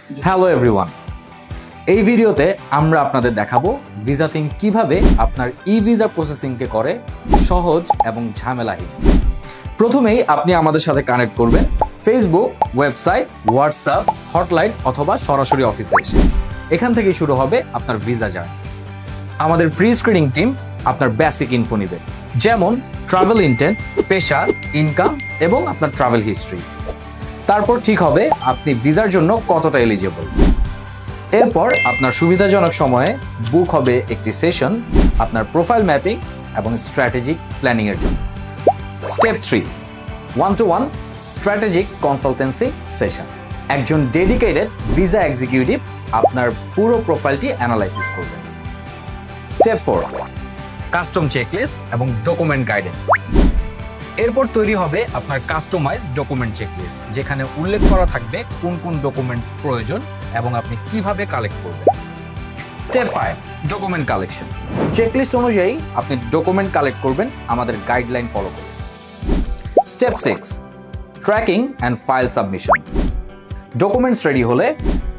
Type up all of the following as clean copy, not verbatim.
Hello everyone, এই ভিডিওতে আমরা আপনাদের দেখাবো ভিসাথিং কিভাবে আপনার ই-ভিসা প্রসেসিংকে করে সহজ এবং ঝামেলাহীন। প্রথমেই আপনি আমাদের সাথে কানেক্ট করবেন ফেসবুক, ওয়েবসাইট, হোয়াটসঅ্যাপ, হটলাইন অথবা সরাসরি অফিসে এসে। এখান থেকেই শুরু হবে আপনার ভিসা জার্নি। আমাদের প্রি স্ক্রিনিং টিম আপনার বেসিক ইনফো নেবে, যেমন ট্রাভেল ইনটেন্ট, পেশা, ইনকাম এবং আপনার ট্রাভেল হিস্ট্রি। তারপর ঠিক হবে আপনি ভিসার জন্য কতটা এলিজিবল। এরপর আপনার সুবিধাজনক সময়ে বুক হবে একটি সেশন আপনার প্রোফাইল ম্যাপিং এবং স্ট্র্যাটেজিক প্ল্যানিং এর জন্য। Step 3, 1-to-1 strategic consultancy session. একজন ডেডিকেটেড ভিসা এক্সিকিউটিভ আপনার পুরো প্রোফাইলটি অ্যানালাইসিস করবেন। স্টেপ 4, কাস্টম চেকলিস্ট এবং ডকুমেন্ট গাইডেন্স। এরপর তৈরি হবে আপনার কাস্টমাইজ ডকুমেন্ট চেকলিস্ট, যেখানে উল্লেখ করা থাকবে কোন কোন ডকুমেন্টস প্রয়োজন এবং আপনি কিভাবে কালেক্ট করবেন। Step 5, document collection. চেকলিস্ট অনুযায়ী আপনি ডকুমেন্ট কালেক্ট করবেন আমাদের গাইডলাইন ফলো করে। Step 6, tracking and file submission. Documents ready হলে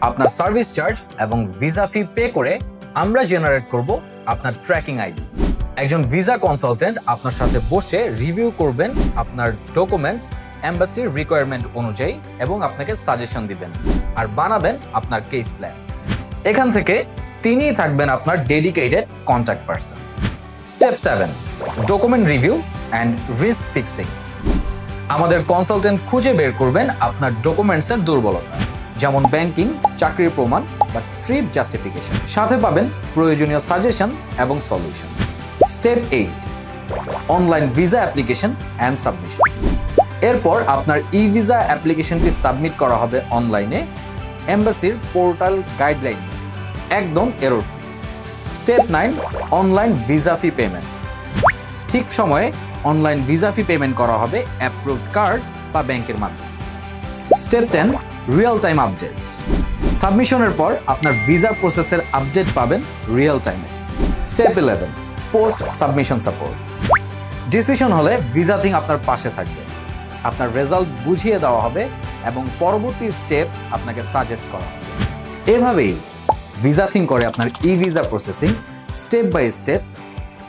আপনার সার্ভিস চার্জ এবং ভিসা ফি পে করে আমরা জেনারেট করব আপনার ট্র্যাকিং আইডি। একজন ভিসা কনসালটেন্ট আপনার সাথে বসে রিভিউ করবেন আপনার ডকুমেন্টস এম্বাসির রিকোয়ারমেন্ট অনুযায়ী এবং আপনাকে সাজেশন দিবেন আর বানাবেন আপনার কেস প্ল্যান। এখান থেকে তিনিই থাকবেন আপনার dedicated contact person. Step 7, document review and risk fixing. আমাদের কনসালটেন্ট খুঁজে বের করবেন আপনার ডকুমেন্টসের দুর্বলতা, যেমন ব্যাংকিং, চাকরির প্রমাণ বা ট্রিপ জাস্টিফিকেশন। সাথে পাবেন প্রয়োজনীয় সাজেশন এবং solution. Step 8, online visa application and submission. এরপর আপনার ই ভিসা অ্যাপ্লিকেশনটি সাবমিট করা হবে অনলাইনে এম্বাসির পোর্টাল গাইডলাইন, একদম error free. Step 9, online visa fee payment. ঠিক সময়ে অনলাইন ভিসা ফি পেমেন্ট করা হবে অ্যাপ্রুভড কার্ড বা ব্যাংকের মাধ্যমে। Step 10, real time updates. সাবমিশনের পর আপনার ভিসা প্রসেসের আপডেট পাবেন রিয়েল টাইমে। Step 11, post submission support. Decision হলে ভিসাথিং আপনার পাশে থাকবে, আপনার রেজাল্ট বুঝিয়ে দেওয়া হবে এবং পরবর্তী স্টেপ আপনাকে সাজেস্ট করা হবে। এভাবেই ভিসাথিং করে আপনার e visa processing step by step,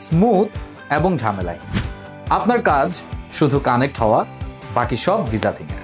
smooth এবং ঝামেলায়। আপনার কাজ শুধু কানেক্ট হওয়া, বাকি সব ভিসাথিং এর।